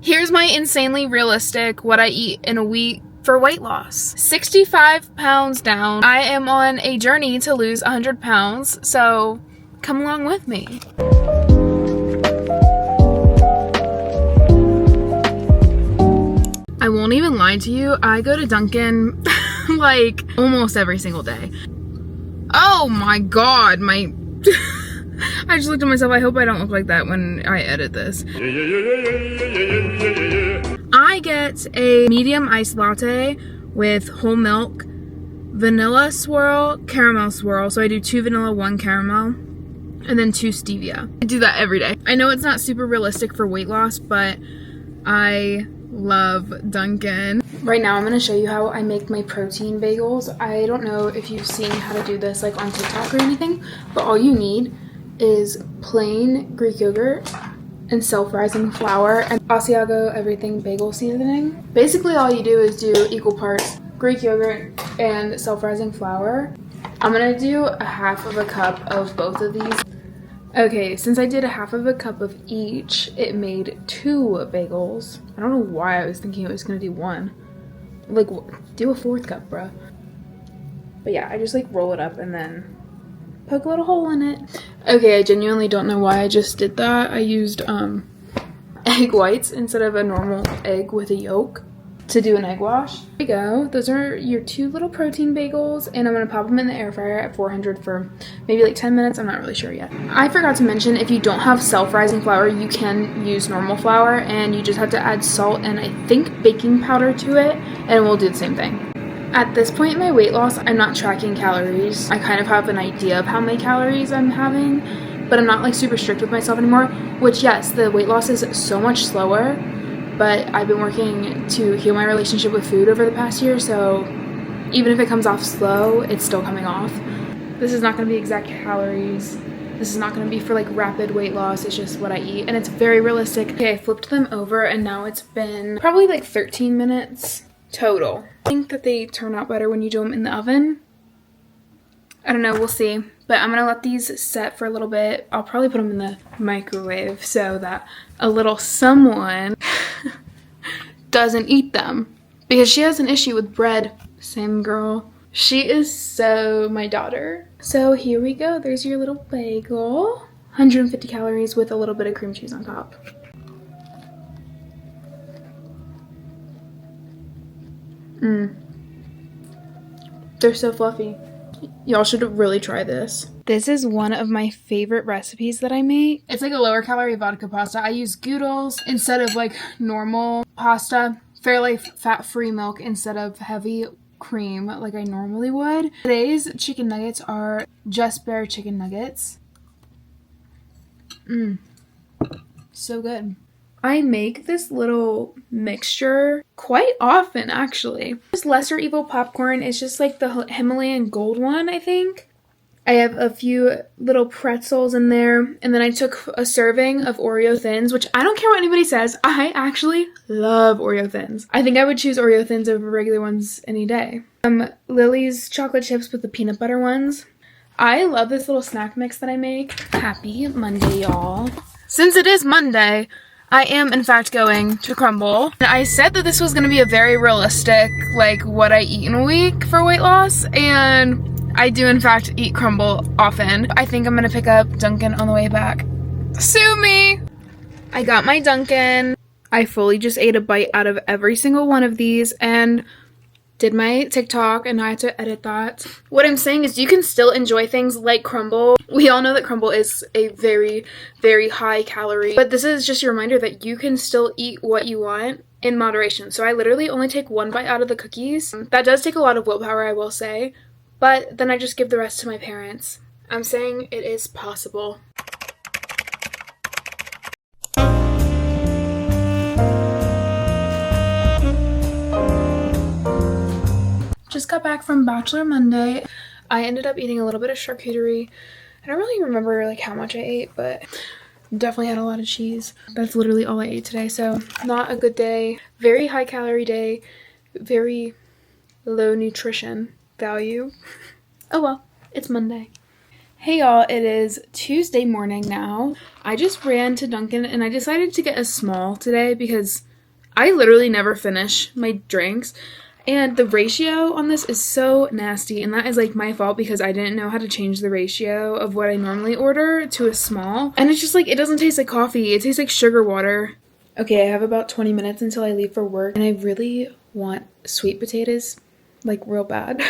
Here's my insanely realistic what I eat in a week for weight loss. 65 pounds down. I am on a journey to lose 100 pounds, so come along with me. I won't even lie to you, I go to Dunkin' like almost every single day. Oh my god, my I just looked at myself. I hope I don't look like that when I edit this. I get a medium iced latte with whole milk, vanilla swirl, caramel swirl. So I do 2 vanilla, 1 caramel, and then 2 stevia. I do that every day. I know it's not super realistic for weight loss, but I love Dunkin'. Right now I'm going to show you how I make my protein bagels. I don't know if you've seen how to do this like on TikTok or anything, but all you need is plain Greek yogurt and self-rising flour and Asiago everything bagel seasoning. Basically all you do is do equal parts Greek yogurt and self-rising flour. I'm gonna do a half of a cup of both of these. Okay, since I did a half of a cup of each, it made 2 bagels. I don't know why I was thinking it was gonna do 1. Like, do a 4th cup, bruh. But yeah, I just like roll it up and then poke a little hole in it. Okay, I genuinely don't know why I just did that. I used egg whites instead of a normal egg with a yolk to do an egg wash. There you go. Those are your 2 little protein bagels, and I'm gonna pop them in the air fryer at 400 for maybe like 10 minutes. I'm not really sure yet. I forgot to mention, if you don't have self-rising flour, you can use normal flour, and you just have to add salt and I think baking powder to it, and we'll do the same thing. At this point in my weight loss, I'm not tracking calories. I kind of have an idea of how many calories I'm having, but I'm not like super strict with myself anymore, which yes, the weight loss is so much slower, but I've been working to heal my relationship with food over the past year, so even if it comes off slow, it's still coming off. This is not going to be exact calories. This is not going to be for like rapid weight loss. It's just what I eat, and it's very realistic. Okay, I flipped them over, and now it's been probably like 13 minutes total. I think that they turn out better when you do them in the oven. I don't know, we'll see. But I'm gonna let these set for a little bit. I'll probably put them in the microwave so that a little someone doesn't eat them. Because she has an issue with bread. Same girl. She is so my daughter. So here we go. There's your little bagel. 150 calories with a little bit of cream cheese on top. They're so fluffy. Y'all should really try this. This is one of my favorite recipes that I make. It's like a lower calorie vodka pasta. I use Goodles instead of like normal pasta. Fairlife fat-free milk instead of heavy cream like I normally would. Today's chicken nuggets are just bare chicken nuggets. So good. I make this little mixture quite often, actually. This Lesser Evil popcorn is just like the Himalayan gold one, I think. I have a few little pretzels in there, and then I took a serving of Oreo Thins, which I don't care what anybody says, I actually love Oreo Thins. I think I would choose Oreo Thins over regular ones any day. Lily's chocolate chips with the peanut butter ones. I love this little snack mix that I make. Happy Monday, y'all. Since it is Monday, I am in fact going to Crumble. I said that this was going to be a very realistic, like, what I eat in a week for weight loss, and I do in fact eat Crumble often. I think I'm going to pick up Dunkin' on the way back. Sue me! I got my Dunkin'. I fully just ate a bite out of every single one of these and did my TikTok, and I had to edit that. What I'm saying is you can still enjoy things like Crumble. We all know that Crumble is a very, very high calorie, but this is just a reminder that you can still eat what you want in moderation. So I literally only take 1 bite out of the cookies. That does take a lot of willpower, I will say, but then I just give the rest to my parents. I'm saying it is possible. Just got back from Bachelor Monday. I ended up eating a little bit of charcuterie. I don't really remember like how much I ate, but definitely had a lot of cheese. That's literally all I ate today, so not a good day. Very high calorie day. Very low nutrition value. Oh well, it's Monday. Hey y'all, it is Tuesday morning now. I just ran to Dunkin' and I decided to get a small today because I literally never finish my drinks. And the ratio on this is so nasty, and that is like my fault because I didn't know how to change the ratio of what I normally order to a small. And it's just like, it doesn't taste like coffee, it tastes like sugar water. Okay, I have about 20 minutes until I leave for work, and I really want sweet potatoes, like real bad.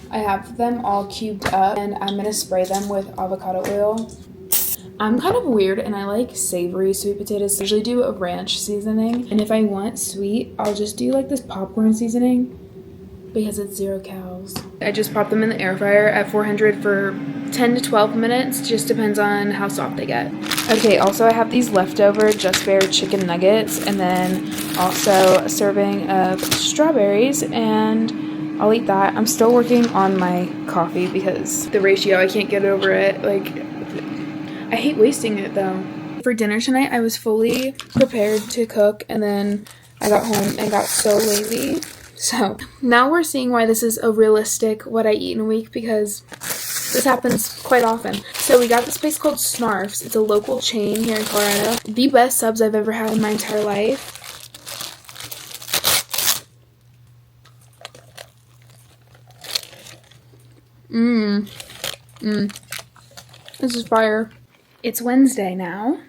I have them all cubed up, and I'm gonna spray them with avocado oil. I'm kind of weird and I like savory sweet potatoes. I usually do a ranch seasoning, and if I want sweet, I'll just do like this popcorn seasoning because it's 0 calories. I just pop them in the air fryer at 400 for 10 to 12 minutes, just depends on how soft they get. Okay, also I have these leftover Just Bare chicken nuggets, and then also a serving of strawberries, and I'll eat that. I'm still working on my coffee because the ratio, I can't get over it. Like, I hate wasting it though. For dinner tonight, I was fully prepared to cook, and then I got home and got so lazy. So now we're seeing why this is a realistic what I eat in a week, because this happens quite often. So we got this place called Snarf's. It's a local chain here in Colorado. The best subs I've ever had in my entire life. This is fire. It's Wednesday now.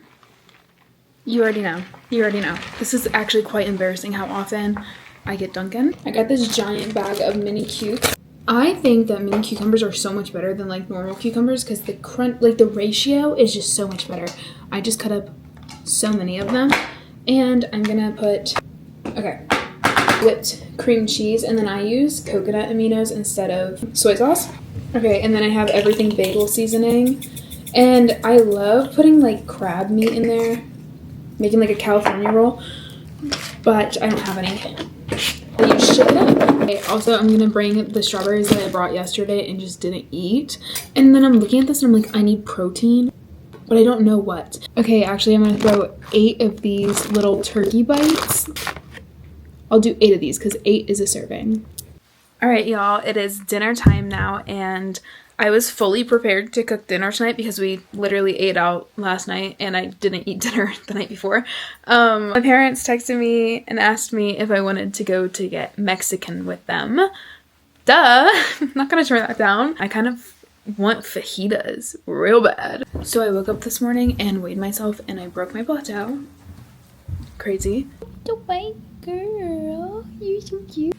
You already know. You already know. This is actually quite embarrassing how often I get Dunkin'. I got this giant bag of mini cubes. I think that mini cucumbers are so much better than like normal cucumbers because the crunch, like the ratio is just so much better. I just cut up so many of them, and I'm gonna put, okay, whipped cream cheese, and then I use coconut aminos instead of soy sauce. Okay, and then I have everything bagel seasoning. And I love putting like crab meat in there, making like a California roll, but I don't have any. You just shake it up. Okay, also, I'm gonna bring the strawberries that I brought yesterday and just didn't eat. And then I'm looking at this and I'm like, I need protein, but I don't know what. Okay, actually, I'm gonna throw 8 of these little turkey bites. I'll do 8 of these because 8 is a serving. All right, y'all, it is dinner time now, and I was fully prepared to cook dinner tonight because we literally ate out last night and I didn't eat dinner the night before. My parents texted me and asked me if I wanted to go to get Mexican with them. Duh! I'm not gonna turn that down. I kind of want fajitas real bad. So I woke up this morning and weighed myself and I broke my plateau. Crazy. The white girl, you're so cute.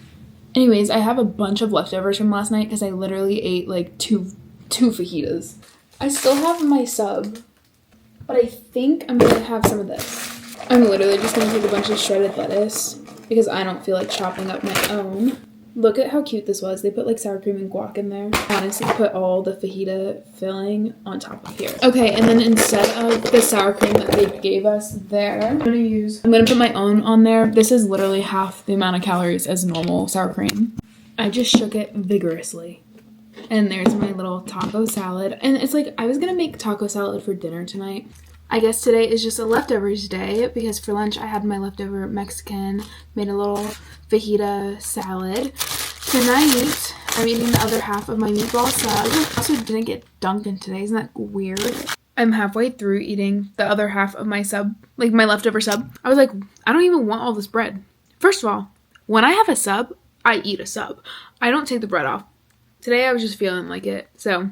Anyways, I have a bunch of leftovers from last night because I literally ate like two fajitas. I still have my sub, but I think I'm gonna have some of this. I'm literally just gonna take a bunch of shredded lettuce because I don't feel like chopping up my own. Look at how cute this was. They put like sour cream and guac in there. Honestly, put all the fajita filling on top of here. Okay, and then instead of the sour cream that they gave us there, I'm gonna put my own on there. This is literally half the amount of calories as normal sour cream. I just shook it vigorously. And there's my little taco salad. And it's like, I was gonna make taco salad for dinner tonight. I guess today is just a leftovers day because for lunch I had my leftover Mexican, made a little fajita salad. Tonight, I'm eating the other half of my meatball sub. I also didn't get Dunkin' today, isn't that weird? I'm halfway through eating the other half of my sub, like my leftover sub. I was like, I don't even want all this bread. First of all, when I have a sub, I eat a sub. I don't take the bread off. Today I was just feeling like it, so.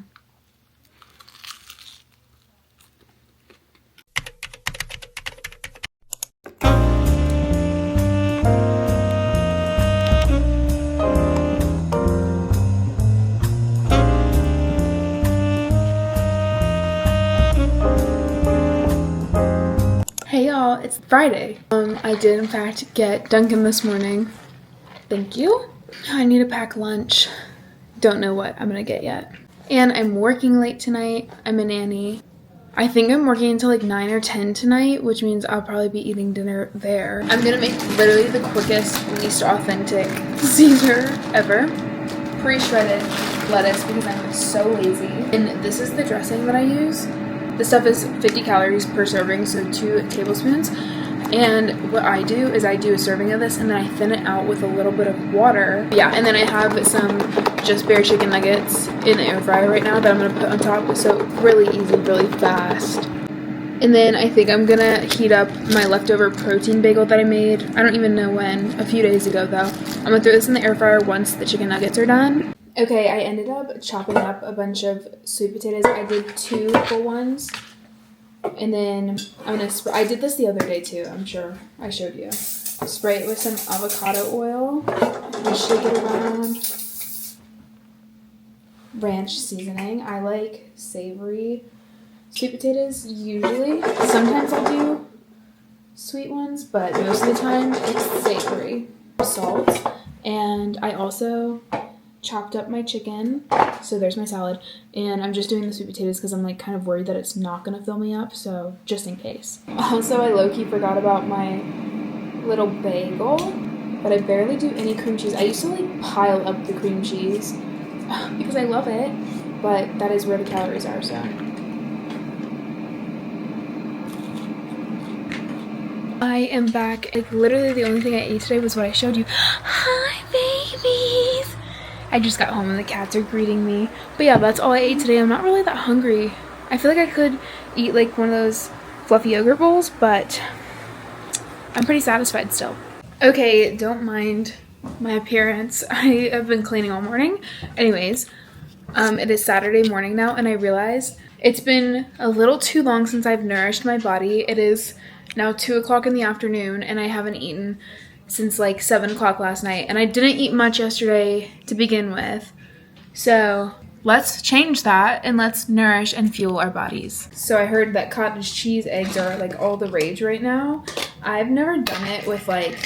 Hey y'all, it's Friday. I did in fact get Dunkin' this morning. Thank you. I need to pack lunch. Don't know what I'm gonna get yet. And I'm working late tonight. I'm a nanny. I think I'm working until like 9 or 10 tonight, which means I'll probably be eating dinner there. I'm gonna make literally the quickest, least authentic Caesar ever. Pre-shredded lettuce because I'm so lazy. And this is the dressing that I use. This stuff is 50 calories per serving, so 2 tablespoons. And what I do is I do a serving of this and then I thin it out with a little bit of water. Yeah, and then I have some Just Bare chicken nuggets in the air fryer right now that I'm gonna put on top. So really easy, really fast. And then I think I'm gonna heat up my leftover protein bagel that I made. I don't even know when, a few days ago though. I'm gonna throw this in the air fryer once the chicken nuggets are done. Okay, I ended up chopping up a bunch of sweet potatoes. I did 2 full ones. And then I'm gonna I did this the other day too, I'm sure I showed you. Spray it with some avocado oil. And shake it around. Ranch seasoning. I like savory sweet potatoes usually. Sometimes I'll do sweet ones, but most of the time it's savory. Salt. And I also chopped up my chicken. So there's my salad. And I'm just doing the sweet potatoes because I'm like kind of worried that it's not going to fill me up. So just in case. Also, I low-key forgot about my little bagel. But I barely do any cream cheese. I used to like pile up the cream cheese because I love it. But that is where the calories are, so. I am back. Like literally the only thing I ate today was what I showed you. Hi, babies. I just got home and the cats are greeting me. But yeah, that's all I ate today. I'm not really that hungry. I feel like I could eat like one of those fluffy yogurt bowls, but I'm pretty satisfied still. Okay, don't mind my appearance. I have been cleaning all morning. Anyways, it is Saturday morning now and I realized it's been a little too long since I've nourished my body. It is now 2 o'clock in the afternoon and I haven't eaten since like 7 o'clock last night. And I didn't eat much yesterday to begin with. So let's change that and let's nourish and fuel our bodies. So I heard that cottage cheese eggs are like all the rage right now. I've never done it with like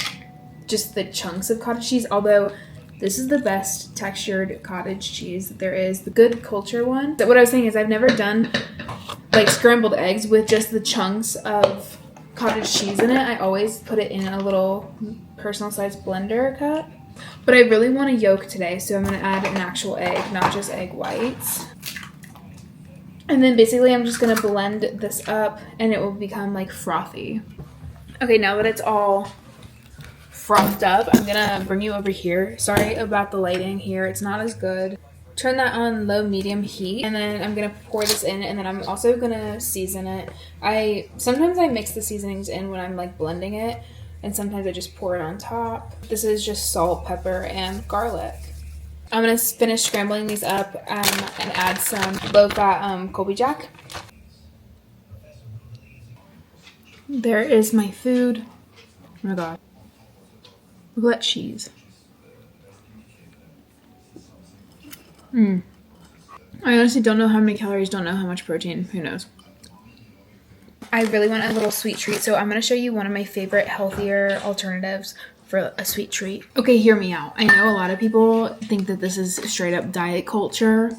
just the chunks of cottage cheese, although this is the best textured cottage cheese that there is, the Good Culture one. But what I was saying is I've never done like scrambled eggs with just the chunks of cottage cheese in it. I always put it in a little personal size blender cup. But I really want a yolk today, so I'm going to add an actual egg, not just egg whites. And then basically I'm just going to blend this up and it will become like frothy. Okay, now that it's all frothed up, I'm going to bring you over here. Sorry about the lighting here. It's not as good. Turn that on low medium heat and then I'm gonna pour this in and then I'm also gonna season it. Sometimes I mix the seasonings in when I'm like blending it and sometimes I just pour it on top. This is just salt, pepper, and garlic. I'm gonna finish scrambling these up and add some low-fat Colby Jack. There is my food. Oh my god. Look at that cheese. I honestly don't know how many calories, don't know how much protein, who knows. I really want a little sweet treat, so I'm going to show you one of my favorite healthier alternatives for a sweet treat. Okay, hear me out. I know a lot of people think that this is straight up diet culture.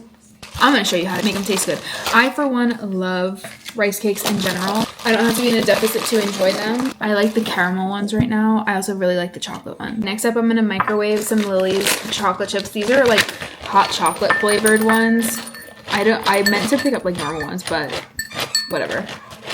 I'm going to show you how to make them taste good. I, for one, love rice cakes in general. I don't have to be in a deficit to enjoy them. I like the caramel ones right now. I also really like the chocolate one. Next up, I'm going to microwave some Lily's chocolate chips. These are like hot chocolate flavored ones. I meant to pick up like normal ones, but whatever.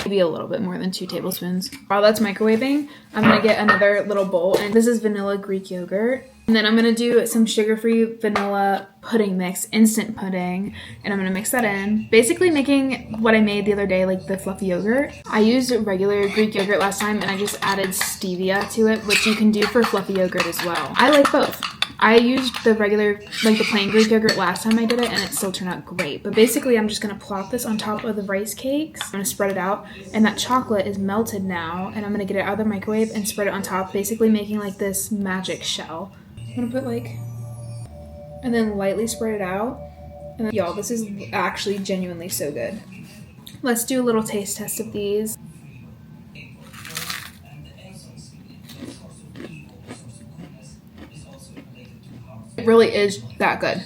Maybe a little bit more than 2 tablespoons. While that's microwaving, I'm going to get another little bowl, and this is vanilla Greek yogurt. And then I'm going to do some sugar-free vanilla pudding mix, instant pudding, and I'm going to mix that in. Basically making what I made the other day, like the fluffy yogurt. I used regular Greek yogurt last time, and I just added stevia to it, which you can do for fluffy yogurt as well. I like both. I used the regular, like the plain Greek yogurt last time I did it, and it still turned out great. But basically, I'm just going to plop this on top of the rice cakes. I'm going to spread it out, and that chocolate is melted now, and I'm going to get it out of the microwave and spread it on top, basically making like this magic shell. I'm going to put like, and then lightly spread it out. And then, y'all, this is actually genuinely so good. Let's do a little taste test of these. It really is that good.